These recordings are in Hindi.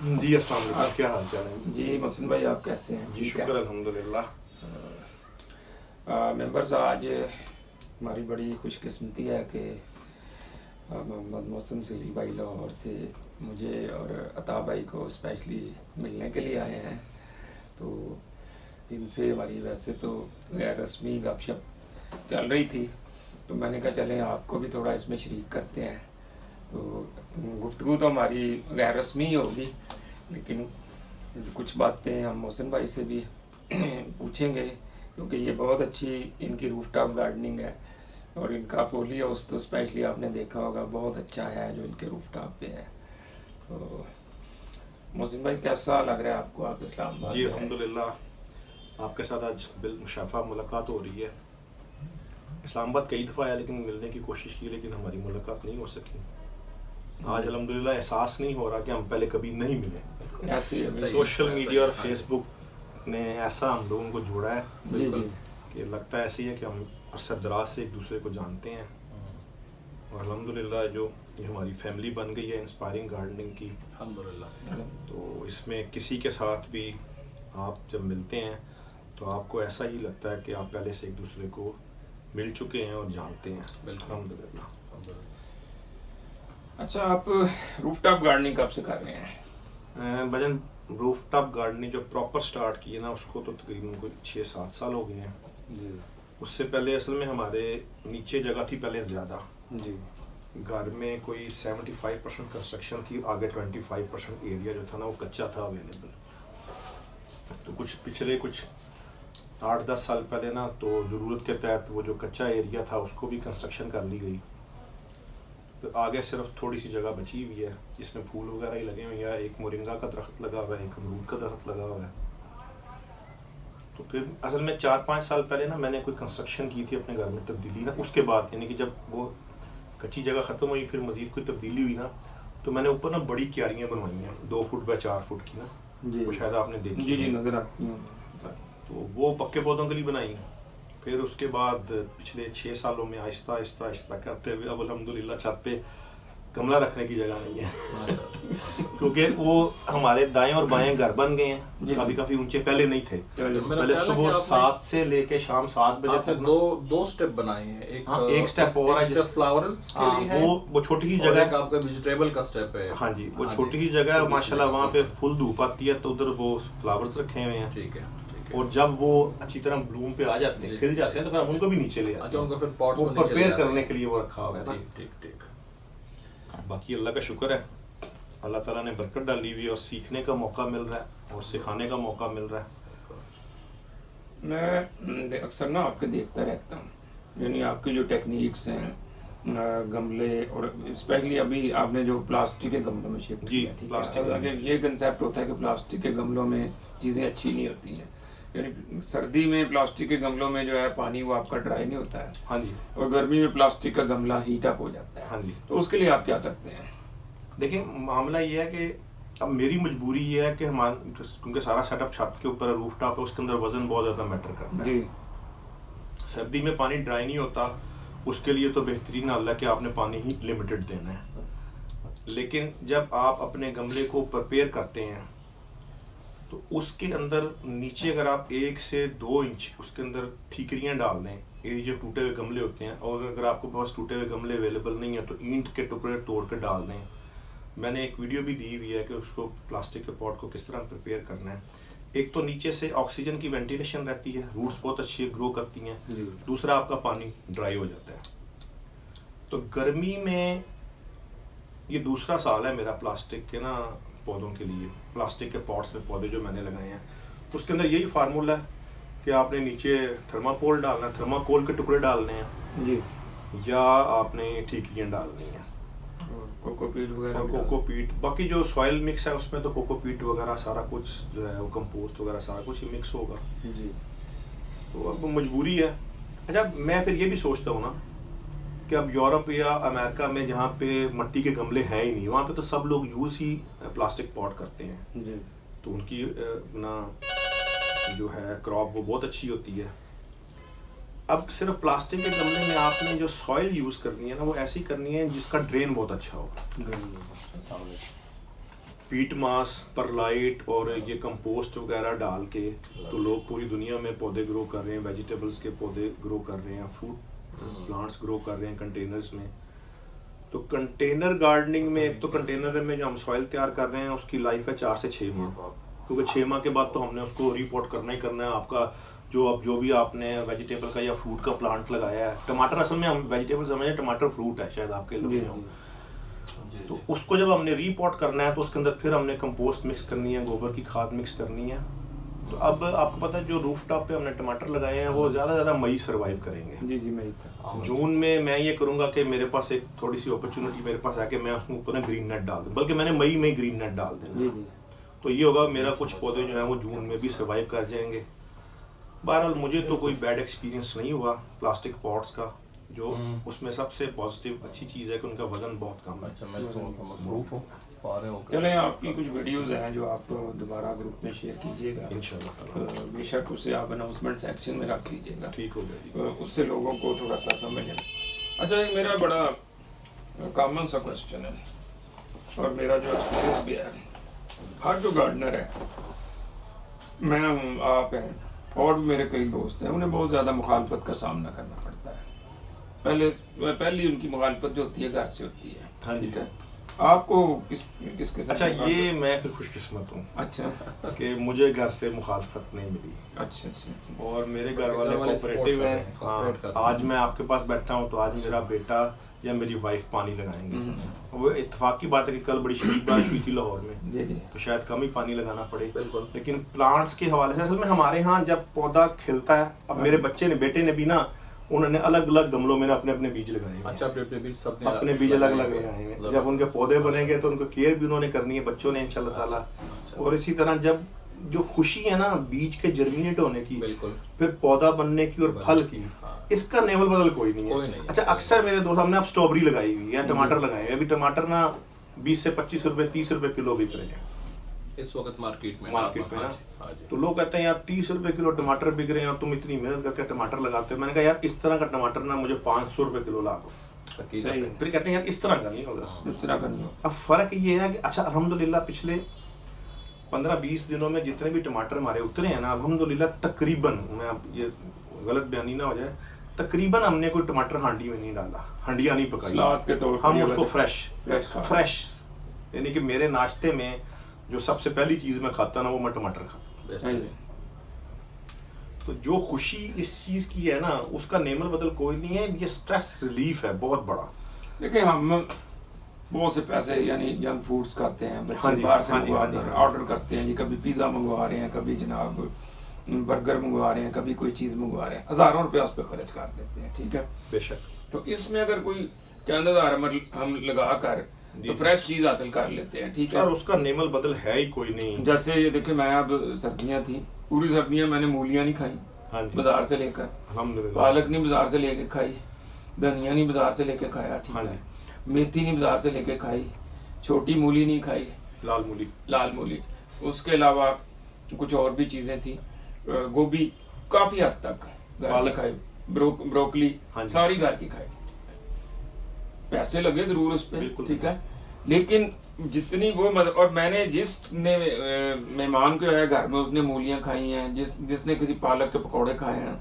जी अस्सलाम वालेकुम, क्या हाल चाल है जी मोहसिन भाई, आप कैसे हैं? जी? शुक्र अल्हम्दुलिल्लाह। मेंबर्स, आज हमारी बड़ी खुशकिस्मती है कि मोहम्मद मोहसिन सुहेल भाई लाहौर से मुझे और अता भाई को स्पेशली मिलने के लिए आए हैं। तो इनसे हमारी वैसे तो गैर रस्मी गपशप चल रही थी, तो मैंने कहा चलें आपको भी थोड़ा इसमें शरीक करते हैं। तो गुफ्तगू तो हमारी गैर रस्मी ही होगी, लेकिन कुछ बातें हम मोहसिन भाई से भी पूछेंगे, क्योंकि ये बहुत अच्छी इनकी रूफटॉप गार्डनिंग है और इनका पोली हाउस तो स्पेशली आपने देखा होगा, बहुत अच्छा है जो इनके रूफटॉप पे है। तो मोहसिन भाई, कैसा लग रहा है आपको? आप इस्लामाबाद जी में हैं। अल्हम्दुलिल्लाह, आपके साथ आज बिल मुशाफा मुलाकात हो रही है। इस्लामाबाद कई दफ़ा आया, लेकिन मिलने की कोशिश की, लेकिन हमारी मुलाकात नहीं हो सकी। आज अल्हम्दुलिल्लाह एहसास नहीं हो रहा कि हम पहले कभी नहीं मिले। ऐसी है भाई। सोशल मीडिया और फेसबुक ने ऐसा हम लोगों को जोड़ा है जी जी। कि लगता है ऐसे ही है कि हम अरसा दराज से एक दूसरे को जानते हैं। और अल्हम्दुलिल्लाह जो हमारी फैमिली बन गई है इंस्पायरिंग गार्डनिंग की, अल्हम्दुलिल्लाह। तो इसमें किसी के साथ भी आप जब मिलते हैं तो आपको ऐसा ही लगता है कि आप पहले से एक दूसरे को मिल चुके हैं और जानते हैं। बिल्कुल। अल्हम्दुलिल्लाह। अच्छा, आप रूफटॉप गार्डनिंग कब से कर रहे हैं? भजन रूफटॉप गार्डनिंग जो प्रॉपर स्टार्ट की है ना, उसको तो तकरीबन कोई 6-7 साल हो गए हैं। जी उससे पहले असल में हमारे नीचे जगह थी पहले ज़्यादा। जी। घर में कोई 75% कंस्ट्रक्शन थी, आगे 25% एरिया जो था ना वो कच्चा था अवेलेबल। तो कुछ पिछले कुछ 8-10 साल पहले ना, तो ज़रूरत के तहत वो जो कच्चा एरिया था उसको भी कंस्ट्रक्शन कर ली गई। तो आगे सिर्फ थोड़ी सी जगह बची हुई है जिसमें फूल वगैरह ही लगे हुए हैं, या एक मोरिंगा का दरख्त लगा हुआ है, एक अमरूद का दरख्त लगा हुआ है। तो फिर असल में 4-5 साल पहले ना मैंने कोई कंस्ट्रक्शन की थी अपने घर में तब्दीली ना, उसके बाद यानी कि जब वो कच्ची जगह ख़त्म हुई, फिर मज़ीद कोई तब्दीली हुई ना, तो मैंने ऊपर ना बड़ी क्यारियाँ बनवाई हैं 2 फुट बाय 4 फुट की ना, जी वो शायद आपने देखी जी जी, है। नज़र आती हूँ। तो वो पक्के पौधों के लिए बनाई। फिर उसके बाद पिछले 6 सालों में आहिस्ता आहिस्ता आहिस्ता करते हुए अब अल्हम्दुलिल्लाह छत पे गमला रखने की जगह नहीं है क्योंकि वो हमारे दाएं और बाएं घर बन गए हैं, काफ़ी काफ़ी ऊंचे पहले नहीं थे। चलो, मेरा पहले ख्याल है सुबह कि आपने- 7 से लेके शाम 7 बजे आपने तक दो स्टेप बनाए हैं। एक हाँ, एक स्टेप और है जिस- फ्लावर्स के हाँ, लिए है, वो छोटी ही और जगह एक आपका वेजिटेबल का स्टेप है। हाँ जी, वो हाँ छोटी जी, ही जगह है छोटी सी माशाल्लाह, जगह, वहाँ पे ठीक है। फुल धूप आती है तो उधर वो फ्लावर्स रखे हुए हैं। ठीक है ठीक है। और जब वो अच्छी तरह ब्लूम पे आ जाते हैं, जी, खिल जाते हैं, तो फिर हम उनको भी नीचे ले आते अच्छा, हैं। उनको फिर पॉट्स वो में नीचे ले प्रिपेयर जाते करने हैं। के लिए वो रखा हुआ है ना। ठीक ठीक ठीक। बाकी अल्लाह का शुक्र है, अल्लाह ताला ने बरकत डाली हुई है और सीखने का मौका मिल रहा है और सिखाने का मौका मिल रहा है। मैं अक्सर ना आपके देखता रहता हूँ, यानी आपकी जो टेक्निक्स हैं, गमले, और स्पेशली अभी आपने जो प्लास्टिक के गमलों में शिफ्ट जी, किया, ठीक है। प्लास्टिक हालांकि ये कंसेप्ट होता है कि प्लास्टिक के गमलों में चीज़ें अच्छी नहीं होती हैं, यानी सर्दी में प्लास्टिक के गमलों में जो है पानी वो आपका ड्राई नहीं होता है, हाँ जी और गर्मी में प्लास्टिक का गमला हीट अप हो जाता है। हाँ जी। तो उसके लिए आप क्या करते हैं? देखिए, मामला ये है कि अब मेरी मजबूरी ये है कि हमारे, क्योंकि सारा सेटअप छत के ऊपर रूफ टॉप है, उसके अंदर वजन बहुत ज़्यादा मैटर करता है। जी सर्दी में पानी ड्राई नहीं होता, उसके लिए तो बेहतरीन हल है कि आपने पानी ही लिमिटेड देना है। लेकिन जब आप अपने गमले को प्रिपेयर करते हैं तो उसके अंदर नीचे अगर आप 1 से 2 इंच उसके अंदर ठीकरियाँ डाल दें, ये जो टूटे हुए गमले होते हैं, और अगर आपके पास टूटे हुए गमले अवेलेबल नहीं है तो ईंट के टुकड़े तोड़ कर डाल दें। मैंने एक वीडियो भी दी हुई है कि उसको प्लास्टिक के पॉट को किस तरह प्रिपेयर करना है। एक तो नीचे से ऑक्सीजन की वेंटिलेशन रहती है, रूट्स बहुत अच्छी ग्रो करती हैं। जी। दूसरा, आपका पानी ड्राई हो जाता है। तो गर्मी में ये दूसरा साल है मेरा प्लास्टिक के ना पौधों के लिए, प्लास्टिक के पॉट्स में पौधे जो मैंने लगाए हैं, उसके अंदर यही फार्मूला है कि आपने नीचे थर्माकोल डालना है, थर्माकोल के टुकड़े डालने हैं, जी, या आपने ठीकरियाँ डालनी है, और कोकोपीट वगैरह और भी डाल- कोकोपीट। बाकी जो सॉइल मिक्स है उसमें तो कोकोपीट वगैरह सारा कुछ जो है वो कंपोस्ट वगैरह सारा कुछ ही मिक्स होगा। जी तो अब मजबूरी है। अच्छा, मैं फिर ये भी सोचता हूँ ना कि अब यूरोप या अमेरिका में जहाँ पे मट्टी के गमले हैं ही नहीं, वहाँ पे तो सब लोग यूज़ ही प्लास्टिक पॉट करते हैं। जी तो उनकी ना जो है क्रॉप वो बहुत अच्छी होती है। अब सिर्फ प्लास्टिक के गमले में आपने जो सॉइल यूज़ करनी है ना, वो ऐसी करनी है जिसका ड्रेन बहुत अच्छा हो। पीट मास, परलाइट और ये कंपोस्ट वगैरह डाल के तो लोग पूरी दुनिया में पौधे ग्रो कर रहे हैं, वेजिटेबल्स के पौधे ग्रो कर रहे हैं, फ्रूट प्लांट्स ग्रो कर रहे हैं कंटेनर्स में। तो कंटेनर गार्डनिंग में एक तो कंटेनर में जो हम सॉइल तैयार कर रहे हैं उसकी लाइफ है 4 से 6 माह, क्योंकि 6 माह के बाद तो हमने उसको रिपोर्ट करना ही करना है। आपका जो भी आपने वेजिटेबल का या फ्रूट का प्लांट लगाया है, टमाटर असल में हम वेजिटेबल समझे, टमाटर फ्रूट है शायद आपके लोग में हो, तो उसको जब हमने रीपॉट करना है तो उसके अंदर फिर हमने कंपोस्ट मिक्स करनी है, गोबर की खाद मिक्स करनी है। तो अब आपको पता है जो रूफ टॉप पे हमने टमाटर लगाए हैं वो ज़्यादा मई सर्वाइव करेंगे। जी मई तक। जून में मैं ये करूंगा कि मेरे पास एक थोड़ी सी अपॉर्चुनिटी मेरे पास है कि मैं उसके ऊपर ग्रीन नेट डाल दूँ, बल्कि मैंने मई में ग्रीन नेट डाल देना। जी। तो ये होगा मेरा कुछ पौधे जो हैं वो जून में भी सर्वाइव कर जाएंगे। बहरहाल मुझे तो कोई बैड एक्सपीरियंस नहीं हुआ प्लास्टिक पॉट्स का। जो उसमें सबसे पॉजिटिव अच्छी चीज़ है कि उनका वजन बहुत कम है। अच्छा, मैं तो मसरूफ हूँ, फारिग होकर। चलें, आपकी कुछ वीडियोज़ हैं जो आप दोबारा ग्रुप में शेयर कीजिएगा इंशाल्लाह। बेशक उसे आप अनाउंसमेंट सेक्शन में रख लीजिएगा, ठीक हो गया। उससे लोगों को थोड़ा सा समझ आए। अच्छा, एक मेरा बड़ा कॉमन सा क्वेश्चन है और मेरा जो एक्सपीरियंस भी है, हर जो गार्डनर है, मैं हूँ, आप हैं और भी मेरे कई दोस्त हैं, उन्हें बहुत ज़्यादा मुखालफत का सामना करना पड़ता है। पहली उनकी मुखालफत जो होती है घर से होती है। हाँ जी। ठीक है, आपको किस किस्म अच्छा, की ये मैं फिर खुशकिस्मत हूँ अच्छा कि मुझे घर से मुखालफत नहीं मिली अच्छा और मेरे घर वाले घर वाले कोऑपरेटिव support हैं। कर रहे हैं, cooperate कर हाँ, रहे आज मैं आपके पास बैठा हूँ तो आज मेरा बेटा या मेरी वाइफ पानी लगाएंगे। वो इत्तेफाक की बात है कि कल बड़ी शदीद बारिश हुई थी लाहौर में, जी तो शायद कम ही पानी लगाना पड़े। बिल्कुल। लेकिन प्लांट्स के हवाले से असल में हमारे यहाँ जब पौधा खिलता है, अब मेरे बेटे ने भी ना, उन्होंने अलग अलग गमलों में ना अपने अपने बीज लगाए हैं। अच्छा, अपने बीज सब अपने बीज अलग अलग लगाए हैं। जब उनके पौधे बनेंगे तो उनको केयर भी उन्होंने करनी है, बच्चों ने इंशाल्लाह ताला। और इसी तरह जब जो खुशी है ना बीज के जर्मिनेट होने की, बिल्कुल, फिर पौधा बनने की और फल की, इसका नेवल बदल कोई नहीं है। अच्छा, अक्सर मेरे दोस्त, हमने अब स्ट्रॉबेरी लगाई हुई है, टमाटर लगाए हैं। अभी टमाटर ना 20 से 25 रुपए 30 रुपए किलो बिक रहे हैं इस वक्त मार्केट में ना। हाँ जी। तो लोग कहते हैं यार 30 रुपए किलो टमाटर बिक रहे हैं और तुम इतनी मेहनत करके टमाटर लगाते हो। मैंने कहा यार इस तरह का टमाटर ना मुझे 500 रुपए किलो ला दो। हकीकत सही है। है। फिर कहते हैं यार इस तरह का नहीं होगा, उस तरह करनी हो। अब फर्क ये है कि अच्छा अल्हम्दुलिल्लाह पिछले 15-20 दिनों में जितने भी टमाटर हमारे उतरे हैं ना, अल्हम्दुलिल्लाह तकरीबन, मैं अब ये गलत बयानी ना हो जाए, तकरीबन हमने कोई टमाटर हांडी में नहीं डाला, हंडिया नहीं पकाई, सलाद के तौर पर हम ये उसको फ्रेश खा। फ्रेश यानी कि मेरे नाश्ते में जो सबसे पहली चीज मैं खाता ना वो मैं टमाटर खाता। सही है। तो जो खुशी इस चीज की है ना उसका नेमल बदल कोई नहीं है, ये स्ट्रेस रिलीफ है बहुत बड़ा। देखिए, हम बहुत से पैसे यानी जंक फूड्स खाते हैं, हाँ बच्चे जी, बाहर से हाँ जी, हाँ जी। ऑर्डर करते हैं जी, कभी पिज़्ज़ा मंगवा रहे हैं, कभी जनाब बर्गर मंगवा रहे हैं, कभी कोई चीज़ मंगवा रहे हैं, हज़ारों रुपये उस पर खर्च कर देते हैं। ठीक है, बेशक। तो इसमें अगर कोई चंद हज़ार हम लगा कर तो फ्रेश चीज़ हासिल कर लेते हैं। ठीक है, सर उसका नेमल बदल है ही कोई नहीं। जैसे ये देखिए, मैं अब सर्दियाँ थी, पूरी सर्दियाँ मैंने मूलियाँ नहीं खाई हाँ जी, बाजार से लेकर, अल्हम्दुलिल्लाह। पालक नहीं बाजार से लेके खाई, धनिया नहीं बाजार से लेके खाया, ठीक हाँ है, मेथी नहीं बाजार से लेके खाई, छोटी मूली नहीं खाई, लाल मूली, उसके अलावा कुछ और भी चीजें थी, गोभी काफी हद तक घर की खाई, ब्रोकली हाँ जी। सारी घर की खाई। पैसे लगे जरूर उस पे, बिल्कुल। ठीक है, लेकिन जितनी वो और मैंने जिसने मेहमान को आया घर में उसने मूलियां खाई हैं, जिसने किसी पालक के पकौड़े खाए हैं,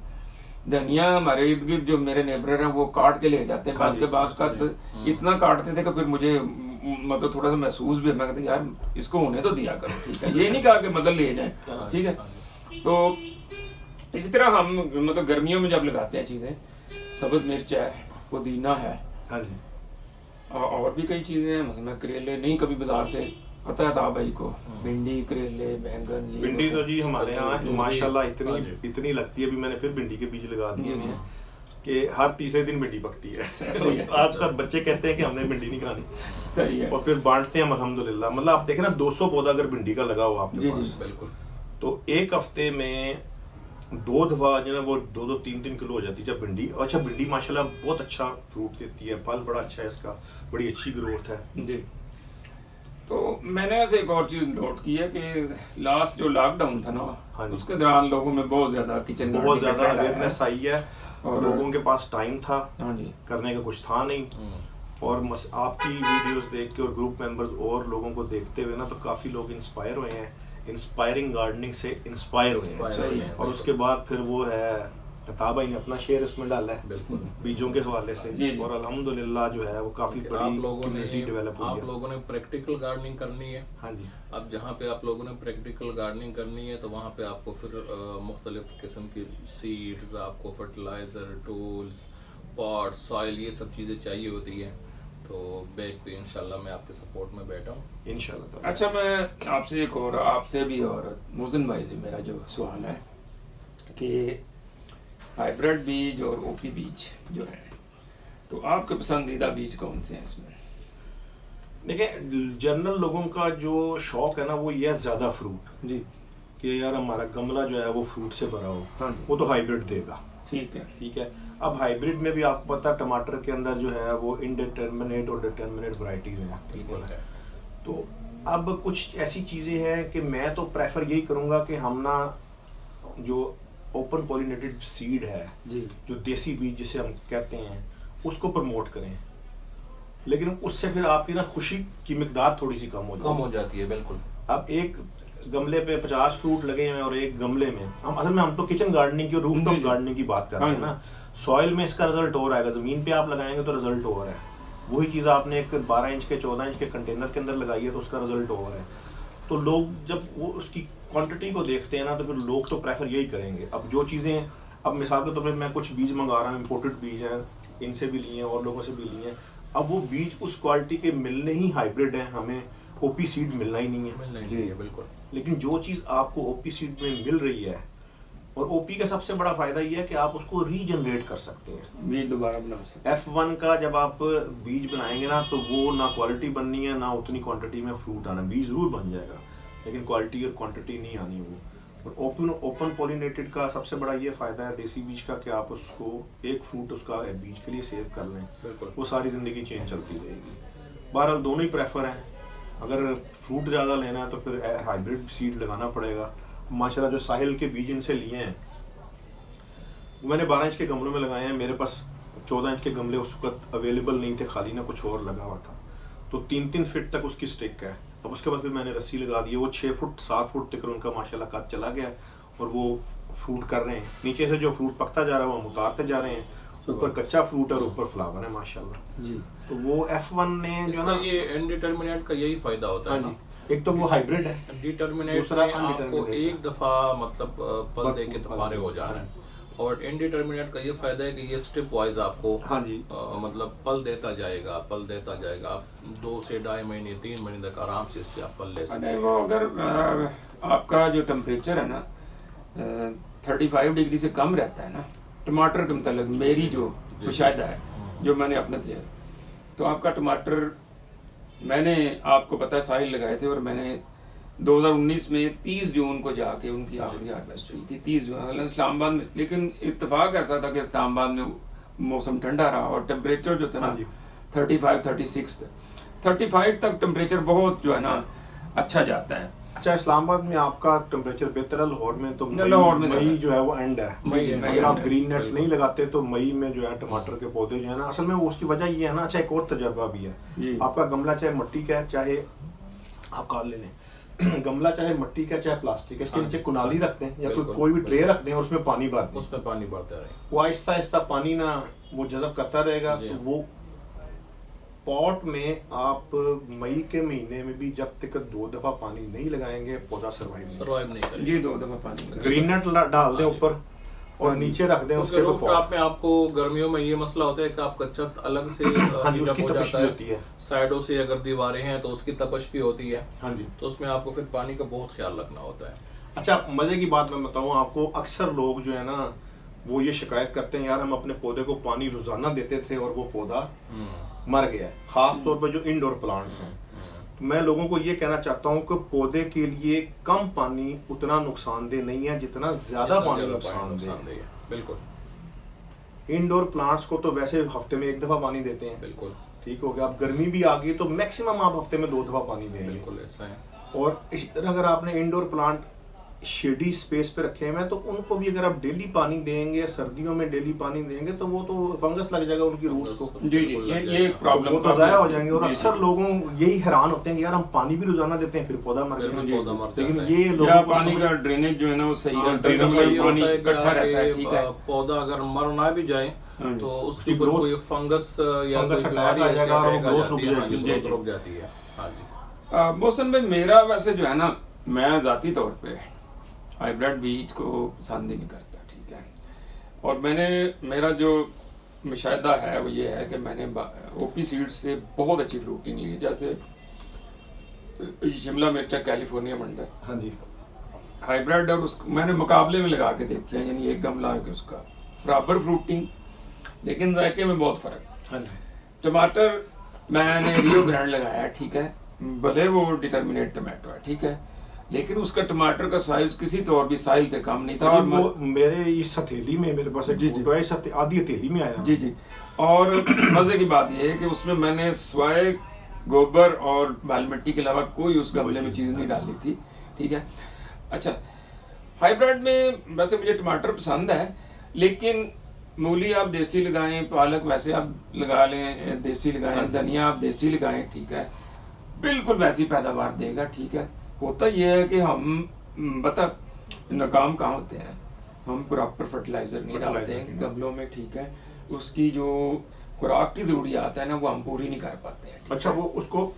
धनिया हमारे इर्द गिर्द जो मेरे नेबर हैं वो काट के ले जाते हैं, हाँ बाद के बाद का इतना काटते थे कि फिर मुझे मतलब थोड़ा सा महसूस भी, मैं कहता यार इसको होने तो दिया करो, ठीक है, ये नहीं कहा कि मतलब ले जाए, ठीक है। तो इसी तरह हम मतलब गर्मियों में जब लगाते हैं चीजें, सब्ज मिर्च है, पुदीना है, हाँ जी, और भी कई चीजें हैं, मतलब करेले नहीं कभी बाजार से, पता है था भाई को, भिंडी, करेले, बैंगन, ये भिंडी तो जी हमारे यहाँ माशाल्लाह हाँ इतनी लगती है। अभी मैंने फिर भिंडी के बीज लगा दिए जी, हैं कि हर तीसरे दिन भिंडी पकती है। आजकल बच्चे कहते हैं कि हमने भिंडी नहीं खानी, सही है, और फिर बांटते हैं अल्हम्दुलिल्लाह। मतलब आप देखें ना 200 पौधा अगर भिंडी का लगा हुआ आपके जी, पास, बिल्कुल, तो एक हफ्ते में 2 दफा जो है वो 2-3 किलो हो जाती है जब भिंडी। अच्छा, भिंडी माशाल्लाह बहुत अच्छा फ्रूट देती है, फल बड़ा अच्छा है इसका, बड़ी अच्छी ग्रोथ है जी। तो मैंने ऐसे एक और चीज नोट की है कि लास्ट जो लॉकडाउन था ना, हाँ जी। उसके दौरान लोगों में बहुत ज्यादा किचन बहुत ज्यादा अवेयरनेस आई है, और लोगों के पास टाइम था, हाँ जी, करने का कुछ था नहीं, और आपकी वीडियोस देख के और ग्रुप मेंबर्स और लोगों को देखते हुए ना तो काफ़ी लोग इंस्पायर हुए हैं, इंस्पायरिंग गार्डनिंग से इंस्पायर हुए हैं। और उसके बाद फिर वो है अता भाई ने अपना शेयर इसमें डाला है बिल्कुल बीजों के हवाले से, और अल्हम्दुलिल्लाह जो है वो काफ़ी बड़ी कम्युनिटी डेवलप हुई आप है। लोगों ने प्रैक्टिकल गार्डनिंग करनी है। हाँ जी, अब जहाँ पे आप लोगों ने प्रैक्टिकल गार्डनिंग करनी है तो वहाँ पे आपको फिर मुख्तलिफ किस्म की सीड्स, आपको फर्टिलाइज़र, टूल्स, पॉट, सॉइल, ये सब चीज़ें चाहिए होती है। तो बैक पे इंशाल्लाह मैं आपके सपोर्ट में बैठा हूँ इंशाल्लाह। अच्छा, मैं आपसे एक और आपसे भी और मोहसिन भाई से मेरा जो सवाल है कि हाइब्रिड बीज और ओपी बीज जो है, तो आपके पसंदीदा बीज कौन से हैं इसमें? देखिए, जनरल लोगों का जो शौक है ना वो ये है ज़्यादा फ्रूट जी, कि यार हमारा गमला जो है वो फ्रूट से भरा हो, हाँ, वो तो हाइब्रिड देगा। ठीक है। ठीक है, अब हाइब्रिड में भी आपको पता है टमाटर के अंदर जो है वो इनडिटर्मिनेट और डिटर्मिनेट वैरायटीज हैं। बिल्कुल है। तो अब कुछ ऐसी चीज़ें हैं कि मैं तो प्रेफर यही करूँगा कि हम ना जो ओपन पॉलिनेटेड सीड है जी, जो देसी बीज जिसे हम कहते हैं उसको प्रमोट करें, लेकिन उससे फिर आपकी ना खुशी की मिकदार थोड़ी सी कम हो जाती है। बिल्कुल। अब एक गमले पे 50 फ्रूट लगे हैं और एक गमले में हम तो किचन गार्डनिंग की, रूफटॉप गार्डनिंग की बात कर रहे हैं ना। सॉइल में इसका रिजल्ट और आएगा, जमीन पे आप लगाएंगे तो रिजल्ट और है। वही चीज़ आपने एक 12 इंच के 14 इंच के कंटेनर के अंदर लगाई है तो उसका रिजल्ट और है। तो लोग जब वो उसकी क्वांटिटी को देखते हैं ना तो फिर लोग तो प्रेफर यही करेंगे। अब जो चीज़ें, अब मिसाल के तौर पर मैं कुछ बीज मंगा रहा हूँ, इम्पोर्टेड बीज हैं, इनसे भी लिए हैं और लोगों से भी लिए हैं। अब वो बीज उस क्वालिटी के मिलने ही हाइब्रिड हैं, हमें ओपी सीड मिलना ही नहीं है। जी, बिल्कुल। लेकिन जो चीज़ आपको ओपी सीड में मिल रही है, और ओपी का सबसे बड़ा फायदा ये है कि आप उसको रीजनरेट कर सकते हैं, बीज दोबारा बना सकते F1 का जब आप बीज बनाएंगे ना तो वो ना क्वालिटी बननी है ना उतनी क्वांटिटी में फ्रूट आना। बीज जरूर बन जाएगा लेकिन क्वालिटी और क्वांटिटी नहीं आनी वो। और ओपन पॉलिनेटेड का सबसे बड़ा ये फायदा है देसी बीज का कि आप उसको एक फ्रूट उसका बीज के लिए सेव कर लें, बिल्कुल। वो सारी ज़िंदगी चेंज चलती रहेगी। बहरहाल दोनों ही प्रेफर हैं। अगर फ्रूट ज़्यादा लेना है तो फिर हाइब्रिड सीड लगाना पड़ेगा। माशाल्लाह जो साहिल के बीज इनसे लिए हैं मैंने 12 इंच के गमलों में लगाए हैं। मेरे पास 14 इंच के गमले उस वक्त अवेलेबल नहीं थे, खाली ना कुछ और लगा हुआ था, तो 3-3 फीट तक उसकी स्टिक है। अब उसके बाद फिर मैंने रस्सी लगा दी है, वो 6 फुट 7 फुट तक उनका माशाल्लाह कद चला गया और वो फ्रूट कर रहे हैं। नीचे से जो फ्रूट पकता जा रहा है वो हम उतारते जा रहे हैं, ऊपर कच्चा फ्रूट और ऊपर फ्लावर है माशाल्लाह जी। तो वो F1 ने जो ना ये इनडिटरमिनेट का यही फायदा होता है ना। एक तो वो हाइब्रिड है, डिटरमिनेट दूसरा में आपको undeterminate एक दफा मतलब पल दे के फारिग हो जाना है, और इनडिटरमिनेट का ये फायदा है कि ये स्टेप वाइज आपको हाँ जी मतलब पल देता जाएगा। आप 2 से 2.5 महीने 3 महीने तक आराम से इससे आप पल ले सकते नहीं, हैं। वो अगर आपका जो टेम्परेचर है ना 35 डिग्री से कम रहता है ना, टमाटर के मतलब मेरी जो मुशाहिदा है, जो मैंने अपने से, तो आपका टमाटर, मैंने आपको पता है साहिल लगाए थे और मैंने 2019 में 30 जून को जाके उनकी आखिरी हार्वेस्ट हुई थी, 30 जून इस्लामाबाद में। लेकिन इत्तेफाक ऐसा था कि इस्लामाबाद में मौसम ठंडा रहा और टेम्परेचर जो था ना 35-36 35 तक टेम्परेचर बहुत जो है ना अच्छा जाता है। अच्छा, इस्लामाबाद में आपका टेम्परेचर बेहतर है, लाहौर में तो लाहौर में मई जो है वो एंड है। मई अगर आप end है, ग्रीन नेट बिल्कुल। नहीं लगाते तो मई में जो है टमाटर के पौधे जो है ना, असल में वो उसकी वजह ये है ना। अच्छा, एक और तजर्बा भी है, जी। आपका गमला चाहे मिट्टी का है चाहे आप काल ले लें गमला चाहे मिट्टी का चाहे प्लास्टिक है, इसके हाँ। नीचे कुनाली रखते हैं या बिल्कुल, कोई भी ट्रे बिल्कुल। रखते हैं और उसमें पानी भर दें, उसमें पानी बढ़ता रहे, वो आहिस्ता आहिस्ता पानी ना वो जज़ब करता रहेगा। जी। तो वो पॉट में आप मई के महीने में भी जब तक 2 दफा पानी नहीं लगाएंगे पौधा सर्वाइव नहीं करेगा। जी 2 दफा पानी लगा। ग्रीन नेट डाल दें हाँ जी। ऊपर और नीचे रख दें उसके क्योंकि ऊपर रूफटॉप में आपको गर्मियों में ये मसला होता है कि आपका छत अलग से हाँ जी, heat up उसकी हो तपश जाता भी होती है। साइडों से अगर दीवारें हैं तो उसकी तपश भी होती है, हाँ जी। तो उसमें आपको फिर पानी का बहुत ख्याल रखना होता है। अच्छा, मजे की बात मैं बताऊं आपको, अक्सर लोग जो है ना वो ये शिकायत करते हैं, यार हम अपने पौधे को पानी रोजाना देते थे और वो पौधा मर गया है, खास तौर पर जो इंडोर प्लांट्स हैं। तो मैं लोगों को ये कहना चाहता हूँ कि पौधे के लिए कम पानी उतना नुकसानदेह नहीं है जितना ज्यादा पानी नुकसानदेह है। है। बिल्कुल इंडोर प्लांट्स को तो वैसे हफ्ते में 1 दफा पानी देते हैं, बिल्कुल ठीक हो गया। अब गर्मी भी आ गई तो मैक्सिमम आप हफ्ते में 2 दफा पानी देंगे। बिल्कुल ऐसा है। और इसी तरह अगर आपने इंडोर प्लांट शेडी स्पेस पे रखे हुए हैं, तो उनको भी अगर आप डेली पानी देंगे, सर्दियों में डेली पानी देंगे, तो वो तो फंगस लग जाएगा उनकी रूट्स को, जी जी, ये एक प्रॉब्लम वो तो ज़ाया हो जाएंगे। और जी, अक्सर जी। लोगों यही हैरान होते हैं कि यार हम पानी भी रोजाना देते हैं फिर पौधा मर बिल्कुल, गया। पौधा मर लेकिन जाता है। ये या लोगों को पानी समझ- का ड्रेनेज जो है ना वो सही हाँ, रहता है, ड्रेनेज एकदम सही पानी होता है इकट्ठा कि रहता है, ठीक है। पौधा अगर मर ना भी जाए हाँ जी। तो उसकी उसके ऊपर growth- कोई फंगस या फंगस कोई अटैक बीमारी आ ऐसी जाएगा और वो अटैक आ growth रुक जाती है, हाँ, जाएगी। growth रुक जाती है। हाँ जी। मौसम में मेरा वैसे जो है ना, मैं ज़ाती तौर पे हाइब्रिड बीज को पसंद ही नहीं करता, ठीक है। और मेरा जो मुशाहिदा है वो ये है कि मैंने ओपी सीड्स से बहुत अच्छी फ्रूटिंग ली, जैसे शिमला मिर्च है, कैलिफोर्निया मंडर, हाँ जी, हाइब्रिड, और उसको मैंने मुकाबले में लगा के देखी है, यानी एक गमला है कि उसका बराबर फ्रूटिंग, लेकिन जायके में बहुत फर्क। हाँ जी, टमाटर मैंने रियो ग्रैंड लगाया है, ठीक है, भले वो डिटर्मिनेट टमाटो है, ठीक है, लेकिन उसका टमाटर का साइज किसी तौर भी साइज से कम नहीं था। और वो मेरे इस हथेली में, मेरे पास एक जी, जी। फोटो है, इस आधी हथेली में आया। जी जी, और मजे की बात यह है कि उसमें मैंने स्वाय गोबर और बाल मिट्टी के अलावा कोई उस गमले में चीज़ नहीं डाली थी, ठीक है। अच्छा, हाइब्रिड में वैसे मुझे टमाटर पसंद है, लेकिन मूली आप देसी लगाएं, पालक वैसे आप लगा लें देसी लगाएं, धनिया आप देसी लगाएं, ठीक है, बिल्कुल वैसी पैदावार देगा, ठीक है। होता यह है कि हम बता नाकाम कहाँ होते हैं, हम प्रॉपर फर्टिलाइजर नहीं डालते हैं गमलों में, ठीक है, उसकी जो खुराक की जरूरियात है ना वो हम पूरी नहीं कर पाते हैं, ठीक अच्छा, है? वो उसको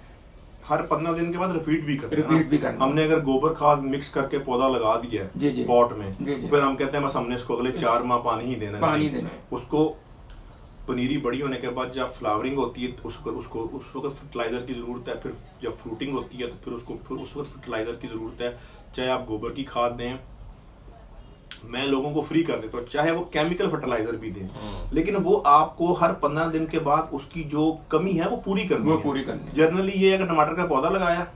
हर 15 दिन के बाद रिपीट भी करना है रिपीट ना? भी करना। हमने अगर गोबर खाद मिक्स करके पौधा लगा दिया जी, है जी। पॉट में, जी, जी। तो फिर हम कहते हैं बस हमने इसको अगले 4 माह पानी ही देना है। पानी नहीं। देना है। उसको पनीरी बड़ी होने के बाद जब फ्लावरिंग होती है तो उसको उस वक्त फर्टिलाइजर की जरूरत है। फिर जब फ्रूटिंग होती है तो फिर उस वक्त फर्टिलाइजर की जरूरत है। चाहे आप गोबर की खाद दें, मैं लोगों को फ्री कर देता हूँ, चाहे वो केमिकल फर्टिलाइजर भी दें, लेकिन वो आपको हर 15 दिन के बाद उसकी जो कमी है वो पूरी करनी वो है। पूरी करनी है। जनरली ये अगर टमाटर का पौधा लगाया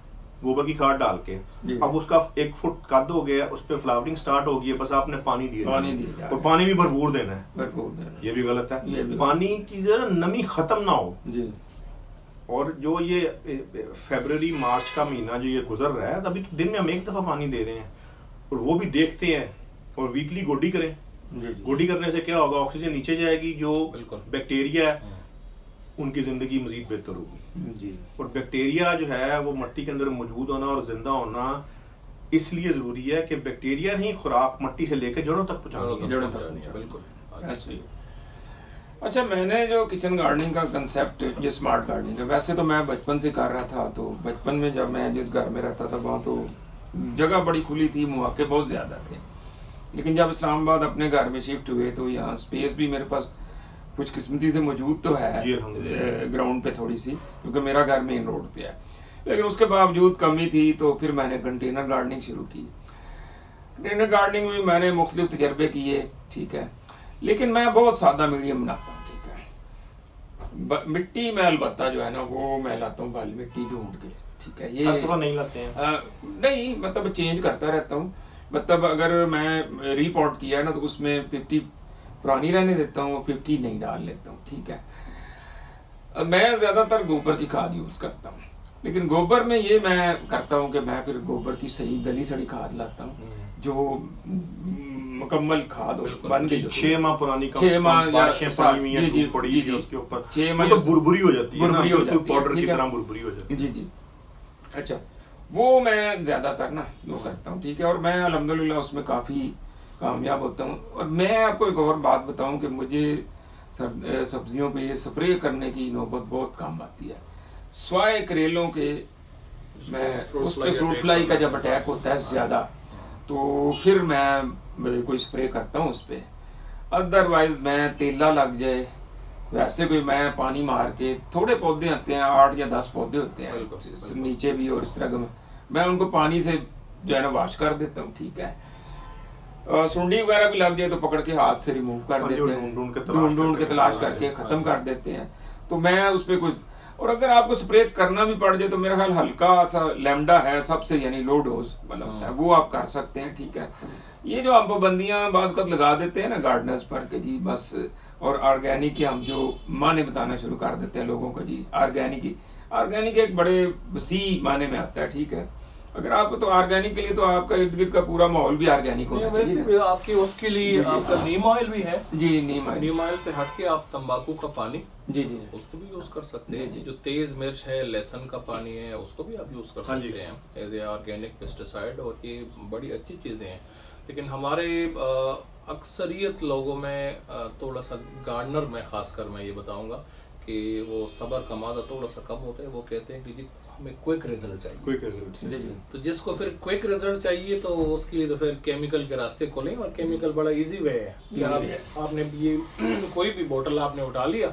गोबर की खाद डाल के, जी। अब उसका 1 फुट कद हो गया, उस पर फ्लावरिंग स्टार्ट हो गई है, बस आपने पानी दिया पानी दिया जा और रहा पानी भी भरपूर देना है। भरपूर देना है। ये भी गलत ये है, भी पानी की जरा नमी खत्म ना हो। जी और जो ये फरवरी मार्च का महीना जो ये गुजर रहा है, अभी तो दिन में हम 1 दफा पानी दे रहे हैं और वो भी देखते हैं, और वीकली गोडी करें। जी जी। गोडी करने से क्या होगा, ऑक्सीजन नीचे जाएगी, जो बिल्कुल। बैक्टीरिया है उनकी जिंदगी मजीद बेहतर होगी। जी और बैक्टीरिया जो है वो मिट्टी के अंदर मौजूद होना और जिंदा होना इसलिए जरूरी है कि बैक्टीरिया नहीं, खुराक मिट्टी से लेकर जड़ों तक पहुंचानी है। जड़ों तक पहुंचानी, बिल्कुल। ऐसे ही। अच्छा, मैंने जो किचन गार्डनिंग का कंसेप्ट, ये स्मार्ट गार्डनिंग है, वैसे तो मैं बचपन से कर रहा था। तो बचपन में जब मैं जिस घर में रहता था वहाँ तो जगह बड़ी खुली थी, मौके बहुत ज़्यादा थे। लेकिन जब इस्लामाबाद अपने घर में शिफ्ट हुए तो यहाँ स्पेस भी मेरे पास कुछ किस्मती से मौजूद तो जी, है अल्हम्दुलिल्लाह। ग्राउंड पे थोड़ी सी, क्योंकि मेरा घर मेन रोड पे है। लेकिन उसके बावजूद कमी थी, तो फिर मैंने कंटेनर गार्डनिंग शुरू की। कंटेनर गार्डनिंग में मैंने मुख्तलिफ तजर्बे किए, ठीक है, लेकिन मैं बहुत सादा मीडियम बनाता हूँ, ठीक है। मिट्टी मैं अलबत्ता जो है ना वो मैं लाता हूँ बाली मिट्टी ढूंढ के, ठीक है। हर ये दफा नहीं लाते हैं। नहीं, मतलब चेंज करता रहता हूँ। मतलब अगर मैं रीपॉट किया है ना तो उसमें 50 पुरानी रहने देता हूँ, 50 नहीं डाल लेता हूँ, ठीक है। मैं ज्यादातर गोबर की खाद यूज करता हूँ, लेकिन गोबर में ये मैं करता हूँ कि मैं फिर गोबर की सही गली सड़ी खाद लाता हूँ, जो मुकम्मल खाद हो, बन गई। 6 माह पुरानी कम 6 से माह कम या बारिशें सात- पड़ी हुई हैं, जी, जी, धूप पड़ी जी, हुई है जी। उसके ऊपर, 6 वो माह तो बुरबुरी हो जाती है ना, बुरबुरी हो बिल्कुल जाती है, पाउडर की ठीक है। तरह बुरबुरी हो जाती है। जी जी। अच्छा, वो मैं ज्यादातर ना वो करता हूँ, ठीक है, और मैं अल्हम्दुलिल्लाह उसमें काफी कामयाब होता हूँ। और मैं आपको एक और बात बताऊं कि मुझे सब्जियों पे ये स्प्रे करने की नौबत बहुत काम आती है। स्वाय करेलों के मैं fruit उस fly पे फ्रूट attack फ्लाई का होता है। जब अटैक होता है ज्यादा, तो फिर मैं कोई स्प्रे करता हूँ उस पे। अदरवाइज मैं तेला लग जाए वैसे कोई मैं पानी मार के, थोड़े पौधे आते हैं 8 या 10 पौधे होते हैं बिल्कुल। नीचे भी, और इस तरह का मैं उनको पानी से जो है ना वॉश कर देता हूँ, ठीक है। सुंडी वगैरह भी लग जाए तो पकड़ के हाथ से रिमूव कर हाँ जी, देते हैं, ढूंढ के तलाश करके खत्म कर देते हैं। तो मैं उस पर कुछ, और अगर आपको स्प्रे करना भी पड़ जाए तो मेरा ख्याल हल्का सा लैम्डा है सबसे, यानी लो डोज वाला होता है, वो आप कर सकते हैं, ठीक है। ये जो हम पाबंदियां बाज़ लगा देते हैं ना गार्डनर्स पर के जी बस, और ऑर्गेनिक हम जो माने बताना शुरू कर देते हैं लोगों को, जी ऑर्गेनिक एक बड़े वसी माने में आता है, ठीक है। अगर आपको तो ऑर्गेनिक के लिए तो आपका इर्द गिर्द का पूरा माहौल भी ऑर्गेनिक होना वैसे चाहिए भी आपकी उसके लिए आपका नीम ऑयल भी है। जी नीम ऑयल। नीम ऑयल से हटके आप तंबाकू का पानी जी जी उसको भी यूज कर सकते हैं। जी, जी। जो तेज मिर्च है, लहसुन का पानी है, उसको भी आप यूज कर हाँ जी। सकते हैं एज ए ऑर्गेनिक पेस्टिसाइड, और ये बड़ी अच्छी चीजें हैं। लेकिन हमारे अक्सरियत लोगों में थोड़ा सा गार्डनर में खासकर मैं ये बताऊंगा कि वो सब्र का मादा थोड़ा सा कम होता है। वो कहते हैं कि जी हमें क्विक रिजल्ट चाहिए। Quick result. जी जी तो जिसको फिर क्विक रिजल्ट चाहिए तो उसके लिए तो फिर केमिकल के रास्ते खोलें, और केमिकल बड़ा इजी वे है कि आपने ये कोई भी बोतल आपने उठा लिया,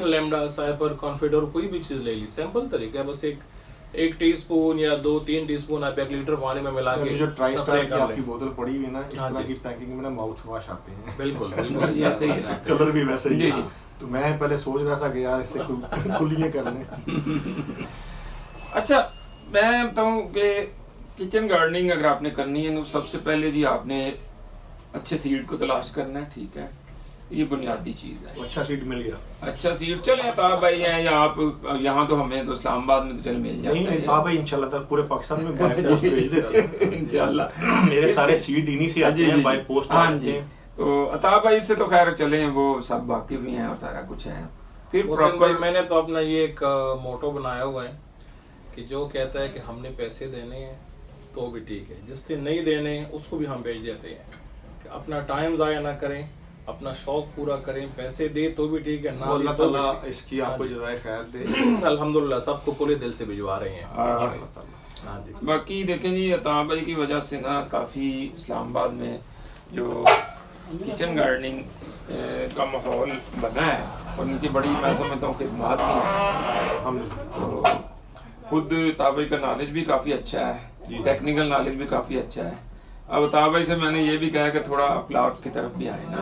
लेमडा, साइपर, कॉन्फिडर, कोई भी चीज ले ली, सिंपल तरीका है, बस एक टीस्पून या 2-3 टीस्पून आप 1 लीटर पानी में मिला के जो ट्राई स्प्रे की कर आपकी लें। बोतल पड़ी हुई है ना, इस हाँ तरह जी। की पैकिंग में ना माउथ वॉश आते हैं। बिल्कुल बिल्कुल जी, ऐसे ही है। कलर भी वैसे ही जी, है। जी। तो मैं पहले सोच रहा था कि यार इससे कुलियां कर लें। अच्छा, मैं बताऊं कि किचन गार्डनिंग अगर आपने करनी है तो सबसे पहले जी आपने अच्छे सीड को तलाश करना है, ठीक है, ये बुनियादी चीज है। अच्छा सीड मिल गया। अच्छा सीड चले तो आप भाई हैं, या आप यहाँ तो हमें तो इस्लामाबाद में तो चल मिल जाता नहीं है हाँ भाई, इंशाल्लाह तक पूरे पाकिस्तान में बाय पोस्ट भेज देते हैं। इंशाल्लाह। मेरे सारे सीड इन्हीं से आते हैं, बाय पोस्ट हाँ आते जी। हैं। तो अता भाई से तो खैर चले, वो सब वाकिफ भी हैं और सारा कुछ है। फिर मोहसिन भाई, प्रॉपर मैंने तो अपना ये एक मोटो बनाया हुआ है कि जो कहता है कि हमने पैसे देने हैं तो भी ठीक है, जिस दिन नहीं देने उसको भी हम भेज देते हैं। कि अपना टाइम ज़ाया ना करें, अपना शौक पूरा करें, पैसे दे तो भी ठीक है, ना अल्लाह दे तो भी ताला ठीक है। इसकी आपको हाँ जी। जज़ाए खैर दे। अल्हम्दुलिल्लाह सबको खुले दिल से भिजवा रहे हैं। इंशाअल्लाह ताला। हाँ जी। बाकी देखें जी, अता भाई की वजह से ना काफ़ी इस्लामाबाद में जो किचन गार्डनिंग का माहौल बना है, और उनकी बड़ी मैं समझता हूँ खिदमत भी है। हम तो खुद ताबई का नॉलेज भी काफ़ी अच्छा जी। है, टेक्निकल नॉलेज भी काफ़ी अच्छा है। अब ताबई से मैंने ये भी कहा कि थोड़ा प्लाट्स की तरफ भी आए ना,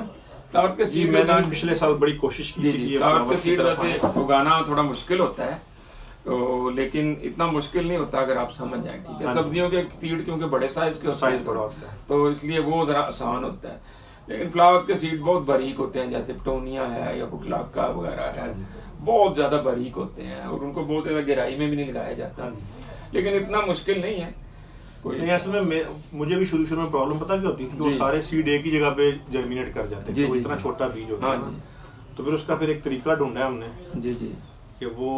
प्लाट्स के जी सीड मैंने भी पिछले साल बड़ी कोशिश की जी थी कि जी ये प्लाट के फ्लावर्स की सीड तरफ वैसे उगाना थोड़ा मुश्किल होता है, तो लेकिन इतना मुश्किल नहीं होता अगर आप समझ जाए, ठीक है। हाँ जी। सब्जियों के सीड क्योंकि बड़े साइज के होते साइज हैं, बड़ा होता है। तो इसलिए वो जरा आसान होता है। लेकिन फ्लावर्स के सीड बहुत बारीक होते हैं, जैसे पटोनिया है या बुटलाका वगैरह है, हाँ जी। बहुत ज्यादा बारीक होते हैं और उनको बहुत ज्यादा गहराई में भी नहीं लगाया जाता, हाँ जी। लेकिन इतना मुश्किल नहीं है कोई। नहीं असल में मुझे भी शुरू में प्रॉब्लम पता क्या होती थी कि वो जी। सारे सीड एक ही जगह पे जर्मिनेट कर जाते जी, थे। वो जी, इतना जी। छोटा बीज होता है हाँ ना, तो फिर उसका फिर एक तरीका ढूंढा है हमने जी जी कि वो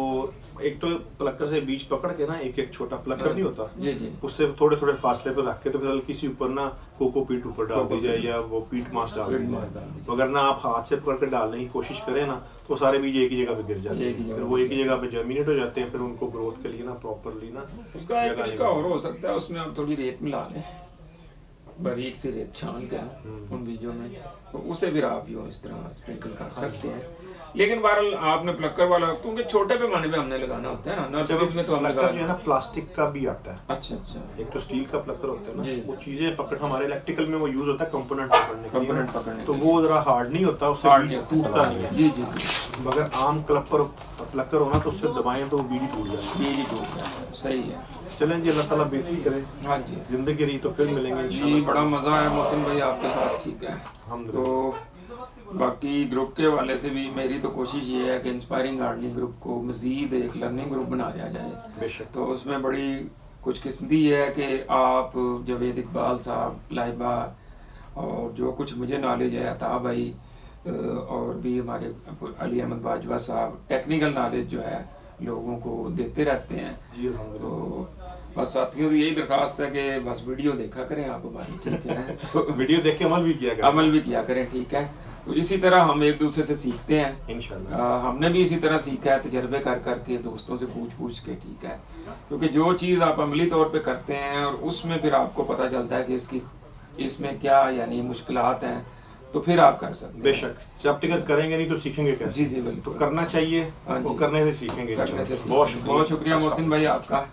एक तो प्लकर से बीज पकड़ के ना, एक एक छोटा प्लकर नहीं होता, जी जी उससे थोड़े थोड़े फासले पे रख के तो फिर हल्की सी ऊपर ना कोकोपीट ऊपर डाल दी जाए या वो पीट मास डाल दी जाए। तो अगर ना आप हाथ से पकड़ के डालने की कोशिश करें ना, तो सारे बीज एक ही जगह पे गिर जाते एक ही हैं, जगह फिर वो एक ही जगह पे जर्मिनेट हो जाते हैं। फिर उनको ग्रोथ के लिए ना प्रॉपरली ना उसका एक जगह तरीका निकालनी और हो सकता है, उसमें आप थोड़ी रेत मिला लें, बारीक सी रेत छान कर उन बीजों में, तो उसे फिर आप यूँ इस तरह स्प्रिंकल कर सकते हैं। लेकिन बहरहाल आपने प्लक्कर वाला, क्योंकि छोटे पैमाने पे हमने लगाना होता है ना, नर्सरीज में तो हम प्लकर जो है लगा। ना प्लास्टिक का भी आता है, अच्छा अच्छा, एक तो स्टील का प्लकर होता है जी। ना, वो चीजें पकड़ हमारे इलेक्ट्रिकल में वो यूज होता है कंपोनेंट पकड़ने के लिए कंपोनेंट ना, पकड़ने तो के वो जरा हार्ड नहीं होता, उससे हार्ड बीज नहीं टूटता नहीं है। जी जी मगर आम प्लकर होना तो उससे दबाएं तो वो बीज ही टूट जाता है। जी जी टूट गया, सही है। चलें जी, अल्लाह ताला बेहतरी करे, हाँ जी जिंदगी रही तो फिर मिलेंगे जी, इंशाल्लाह। बड़ा मजा आया मोहसिन भाई आपके साथ, ठीक है। अल्हम्दुलिल्लाह। तो बाकी ग्रुप के हवाले से भी मेरी तो कोशिश ये है कि इंस्पायरिंग गार्डनिंग ग्रुप को मजीद एक लर्निंग ग्रुप बना दिया जाए। बेशक। तो उसमें बड़ी खुशकिस्मती ये है कि आप, जवेद इकबाल साहब, लाइबा, और जो कुछ मुझे नॉलेज है अता भाई, और भी हमारे अली अहमद बाजवा साहब, टेक्निकल नॉलेज जो है लोगों को देते रहते हैं। जी अल्हम्दुलिल्लाह। तो बस साथियों से यही दरखास्त है कि बस वीडियो देखा करें आप हमारी, ठीक है। तो वीडियो देख के अमल भी किया करें। अमल भी किया करें, ठीक है। तो इसी तरह हम एक दूसरे से सीखते हैं इंशाल्लाह। हमने भी इसी तरह सीखा है, तजर्बे कर करके, दोस्तों से पूछ के, ठीक है। क्योंकि जो चीज़ आप अमली तौर पे करते हैं और उसमें फिर आपको पता चलता है कि इसमें क्या यानी मुश्किलात हैं, तो फिर आप कर सकते हैं। बेशक, जब तक करेंगे नहीं तो सीखेंगे कैसे? जी जी बिल्कुल। तो करना चाहिए, हाँ वो जी। करने से सीखेंगे करने से इंशाल्लाह। बहुत शुक्रिया। बहुत शुक्रिया मोहसिन भाई आपका।